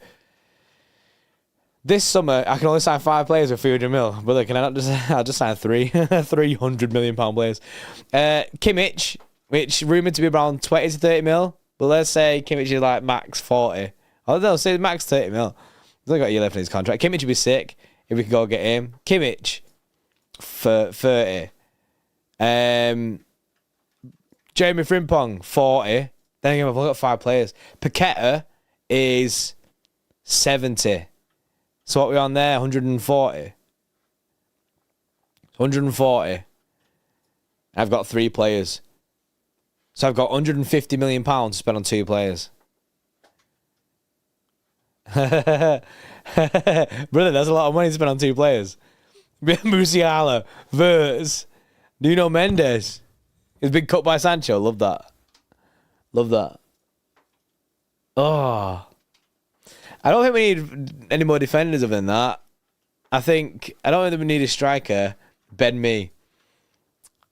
This summer, I can only sign 5 players with 300 mil. Brother, can I not just... I'll just sign 3. £300 million players. Kimmich, which rumoured to be around 20 to 30 mil. But let's say Kimmich is like max 40 Oh, they'll say max 30 mil. He's only got a year left in his contract. Kimmich would be sick if we could go get him. Kimmich for 30. Jeremy Frimpong, 40. Then again, we've got 5 players. Paqueta is 70. So what are we on there? 140. 140. I've got 3 players. So I've got £150 million to spend on 2 players. Brother, that's a lot of money to spend on 2 players. Musiala, Verts, Nuno Mendes. He's been cut by Sancho. Love that. Love that. Oh. I don't think we need any more defenders other than that. I don't think we need a striker. Ben me.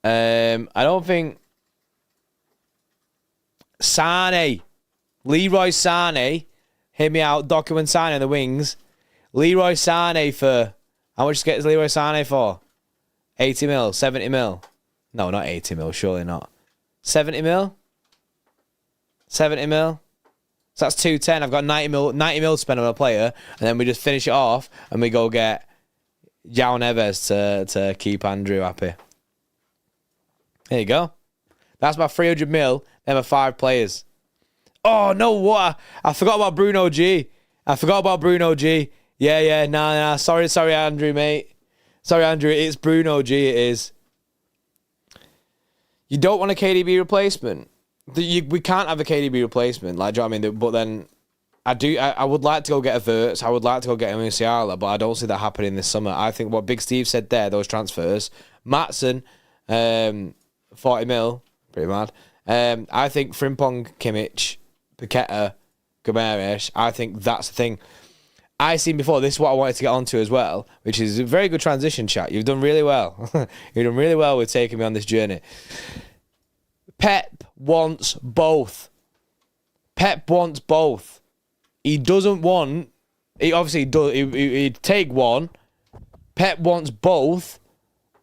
I don't think Sane. Leroy Sane. Hear me out. Document Sane on the wings. Leroy Sane for... How much gets Leroy Sane for? 80 mil? 70 mil? No, not 80 mil. Surely not. 70 mil? 70 mil? So that's 210. I've got 90 mil to spend on a player. And then we just finish it off. And we go get João Neves to keep Andrew happy. There you go. That's my 300 mil. Then my 5 players. Oh, no, what? I forgot about Bruno G. Yeah, nah. Sorry, Andrew, mate. Sorry, Andrew. It's Bruno G, it is. You don't want a KDB replacement. We can't have a KDB replacement. Like, do you know what I mean? But then, I would like to go get a Verts. I would like to go get a Musiala, but I don't see that happening this summer. I think what Big Steve said there, those transfers. Maatsen, 40 mil. Pretty mad. I think Frimpong, Kimmich, Paqueta, Gomes. I think that's the thing. I seen before, this is what I wanted to get onto as well, which is a very good transition, chat. You've done really well. You've done really well with taking me on this journey. Pep wants both. He doesn't want... He obviously does. He'd take one. Pep wants both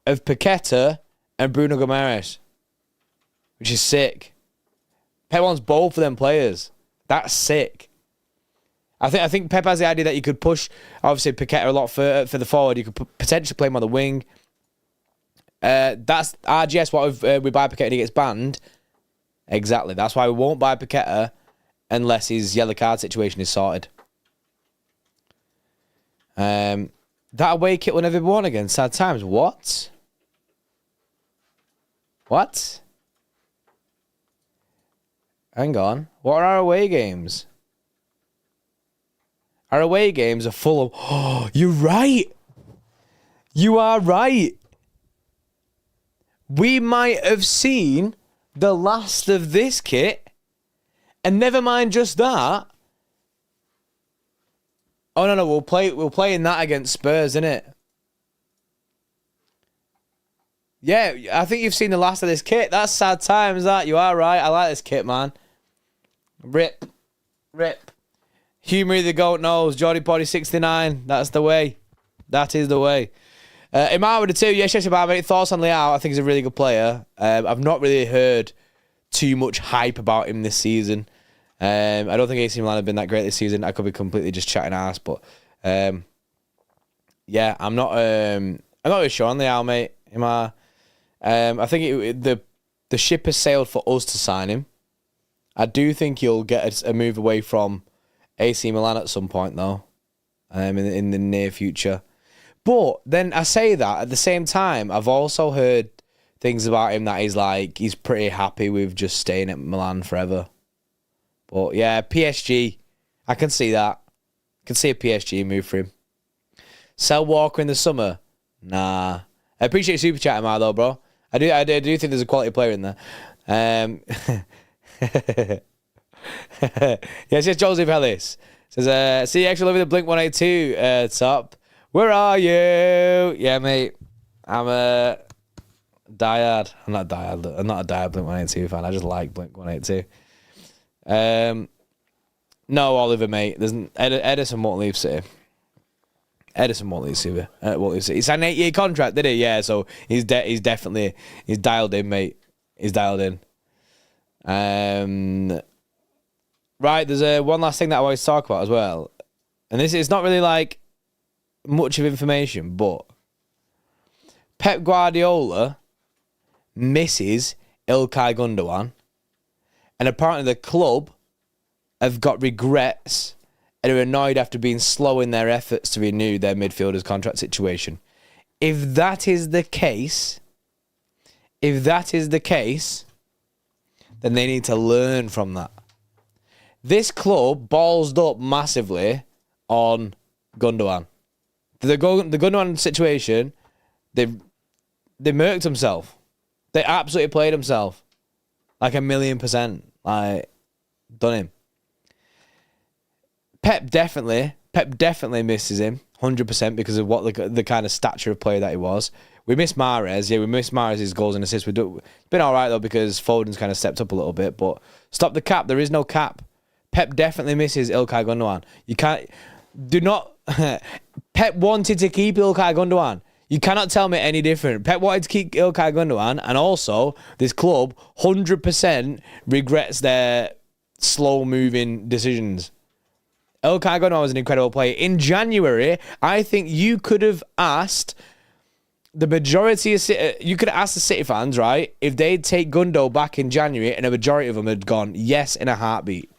of Paqueta and Bruno Gomes, which is sick. Pep wants both of them players. That's sick. I think Pep has the idea that you could push, obviously, Paqueta a lot for the forward. You could potentially play him on the wing. That's RGS. What if we buy Paqueta and he gets banned? Exactly. That's why we won't buy Paqueta unless his yellow card situation is sorted. That away kit will never be won again. Sad times. What? Hang on. What are our away games? Our away games are full of... Oh, you're right. You are right. We might have seen the last of this kit. And never mind just that. Oh, no. We'll play in that against Spurs, innit? Yeah, I think you've seen the last of this kit. That's sad times, that. You are right. I like this kit, man. Rip. Humory the goat knows. Jordy Poddy 69. That's the way. That is the way. Imar with the 2. Yes, about any thoughts on Leao? I think he's a really good player. I've not really heard too much hype about him this season. I don't think AC Milan have been that great this season. I could be completely just chatting ass, but yeah, I'm not really sure on Leao, mate. Imar. I think the ship has sailed for us to sign him. I do think you'll get a move away from AC Milan at some point, though, in the near future. But then I say that at the same time, I've also heard things about him that he's pretty happy with just staying at Milan forever. But yeah, PSG, I can see that. I can see a PSG move for him. Sell Walker in the summer? Nah. I appreciate super chatting, though, bro. I do think there's a quality player in there. Yes, Joseph Ellis says, see you actually loving the Blink 182 top. Where are you? Yeah, mate. I'm a diehard. I'm not a diehard Blink 182 fan. I just like Blink 182. No, Oliver, mate. Ederson won't leave City. Ederson won't leave City. He signed an 8-year contract, did he? Yeah, so he's definitely dialed in, mate. He's dialed in. Right, there's one last thing that I always talk about as well. And this is not really like much of information, but Pep Guardiola misses Ilkay Gundogan. And apparently the club have got regrets and are annoyed after being slow in their efforts to renew their midfielder's contract situation. If that is the case, then they need to learn from that. This club ballsed up massively on Gundogan. The Gundogan situation, they murked himself. They absolutely played himself. Like 1,000,000%. Like, done him. Pep definitely misses him 100% because of what the kind of stature of player that he was. We miss Mahrez. Yeah, we miss Mahrez's goals and assists. It's been all right though because Foden's kind of stepped up a little bit. But stop the cap. There is no cap. Pep definitely misses Ilkay Gundogan. You can't. Do not. Pep wanted to keep Ilkay Gundogan. You cannot tell me any different. Pep wanted to keep Ilkay Gundogan, and also this club 100% regrets their slow-moving decisions. Ilkay Gundogan was an incredible player. In January, I think you could have asked the majority of you could have asked the City fans, right, if they'd take Gundo back in January, and a majority of them had gone yes in a heartbeat.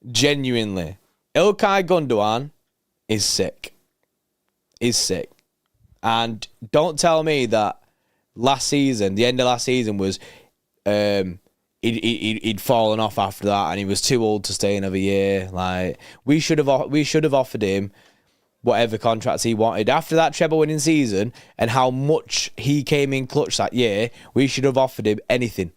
Genuinely, Ilkay Gundogan is sick. And don't tell me that last season, the end of last season was he'd fallen off after that and he was too old to stay another year. Like we should have offered him whatever contracts he wanted after that treble winning season and how much he came in clutch that year. We should have offered him anything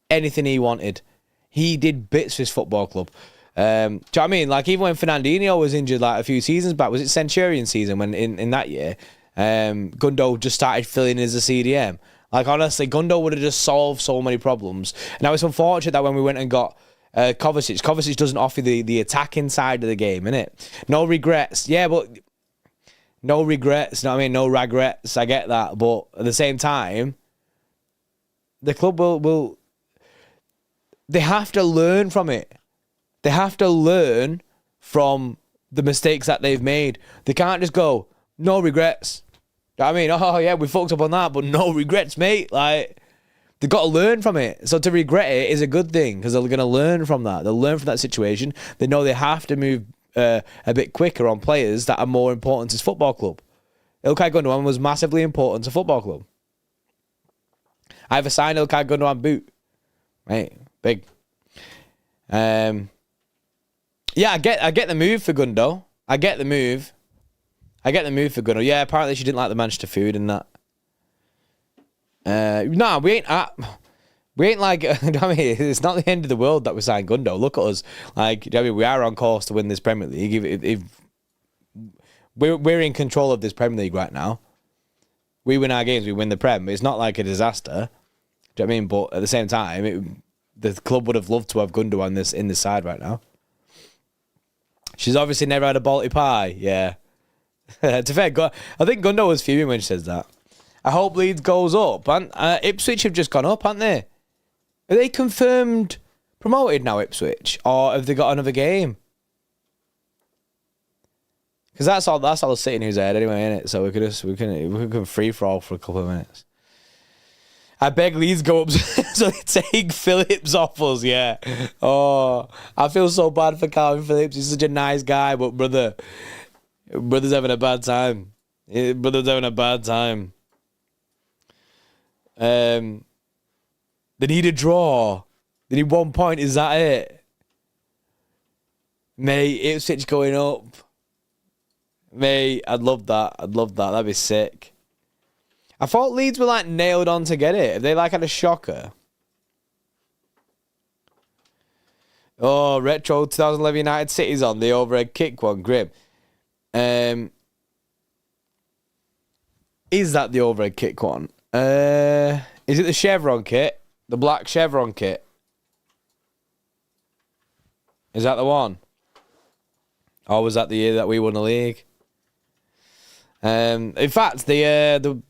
he wanted. He did bits for his football club. Do you know what I mean? Like even when Fernandinho was injured like a few seasons back, was it Centurion season when in that year, Gundo just started filling as a CDM. Like honestly, Gundo would have just solved so many problems. Now it's unfortunate that when we went and got Kovacic doesn't offer the attacking side of the game, innit? No regrets. Yeah, but no regrets. You know what I mean? No regrets. I get that, but at the same time, the club will. They have to learn from it. They have to learn from the mistakes that they've made. They can't just go, no regrets. You know what I mean? Oh, yeah, we fucked up on that, but no regrets, mate. Like, they've got to learn from it. So to regret it is a good thing because they're going to learn from that. They'll learn from that situation. They know they have to move a bit quicker on players that are more important to his football club. Ilkay Gundogan was massively important to football club. I have a signed Ilkay Gundogan boot. Right, big. Yeah, I get the move for Gundo. I get the move for Gundo. Yeah, apparently she didn't like the Manchester food and that. No, we ain't like. I mean, it's not the end of the world that we signed Gundo. Look at us. Like, I mean, we are on course to win this Premier League. If we're in control of this Premier League right now, we win our games, we win the Prem. It's not like a disaster. Do you know what I mean? But at the same time, the club would have loved to have Gundo in this side right now. She's obviously never had a Balti pie. Yeah. To be fair, I think Gundo was fuming when she says that. I hope Leeds goes up. And Ipswich have just gone up, haven't they? Are they confirmed promoted now, Ipswich? Or have they got another game? Because that's all that's sitting in his head anyway, isn't it? So we can free for all for a couple of minutes. I beg Leeds go up so they take Phillips off us, yeah. Oh, I feel so bad for Calvin Phillips. He's such a nice guy, but brother's having a bad time. Brother's having a bad time. They need a draw. They need 1 point. Is that it? Mate, Ipswich going up. Mate, I'd love that. That'd be sick. I thought Leeds were like nailed on to get it. Have they like had a shocker? Oh, retro 2011 United City's on the overhead kick one. Grim. Is that the overhead kick one? Is it the chevron kit? The black chevron kit? Is that the one? Or was that the year that we won the league? In fact, the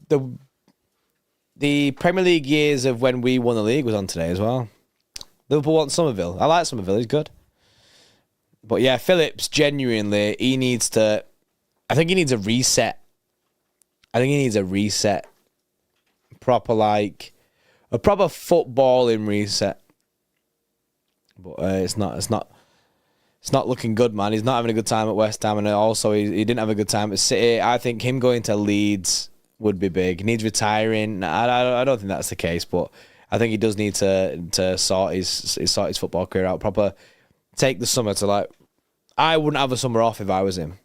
Premier League years of when we won the league was on today as well. Liverpool want Somerville. I like Somerville. He's good. But yeah, Phillips, genuinely, he needs to... I think he needs a reset. Proper, like... A proper footballing reset. But it's not looking good, man. He's not having a good time at West Ham, and also he didn't have a good time at City. I think him going to Leeds would be big. He needs retiring. I don't think that's the case, but I think he does need to sort his football career out. Proper take the summer to, like... I wouldn't have the summer off if I was him.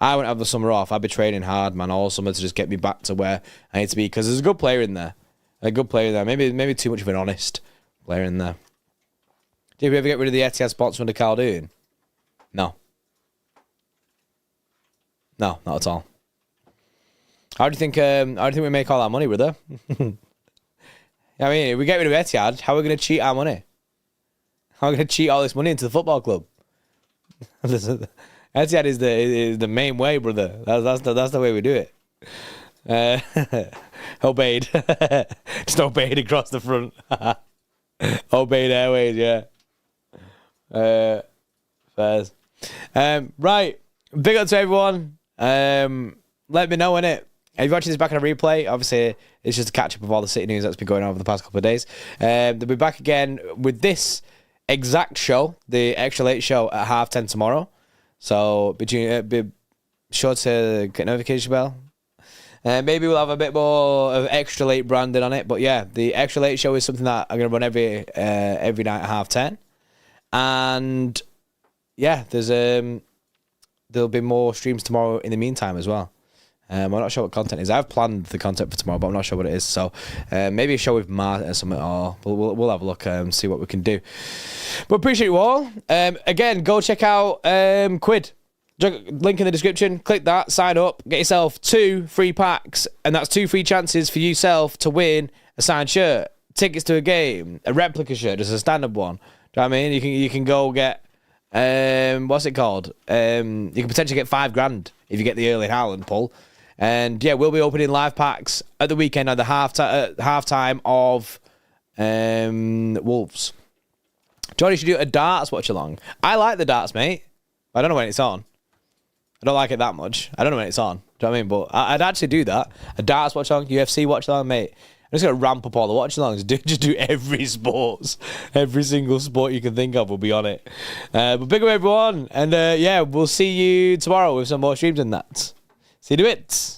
I wouldn't have the summer off. I'd be training hard, man, all summer to just get me back to where I need to be, because there's a good player in there. Maybe too much of an honest player in there. Did we ever get rid of the Etihad sponsor under Khaldoon? No. No, not at all. How do you think we make all that money, brother? I mean, if we get rid of Etihad, how are we going to cheat our money? How are we going to cheat all this money into the football club? Etihad is the main way, brother. That's the way we do it. Obeyed. Just obeyed across the front. Obeyed Airways, yeah. Fairs. Right. Big up to everyone. Let me know, innit? If you're watching this back on a replay, obviously it's just a catch up of all the City news that's been going on over the past couple of days. They'll be back again with this exact show, the Extra Late show at 10:30 tomorrow. So be sure to get notification bell. Maybe we'll have a bit more of Extra Late branding on it. But yeah, the Extra Late show is something that I'm going to run every night at 10:30. And yeah, there'll be more streams tomorrow in the meantime as well. I'm not sure what content is. I've planned the content for tomorrow, but I'm not sure what it is. So maybe a show with Matt or something, or we'll have a look and see what we can do. But appreciate you all. Again, go check out Quid. Link in the description. Click that, sign up, get yourself 2 free packs, and that's 2 free chances for yourself to win a signed shirt, tickets to a game, a replica shirt, just a standard one. Do you know what I mean? You can go get what's it called? You can potentially get $5,000 if you get the early Haaland pull. And yeah, we'll be opening live packs at the weekend at the halftime of Wolves. Johnny should do a darts watch along. I like the darts, mate. I don't know when it's on. I don't like it that much. I don't know when it's on. Do you know what I mean? But I'd actually do that. A darts watch along, UFC watch along, mate. I'm just going to ramp up all the watch alongs. Just do every sports. Every single sport you can think of will be on it. But big up everyone. And yeah, we'll see you tomorrow with some more streams and that. See you in a bit.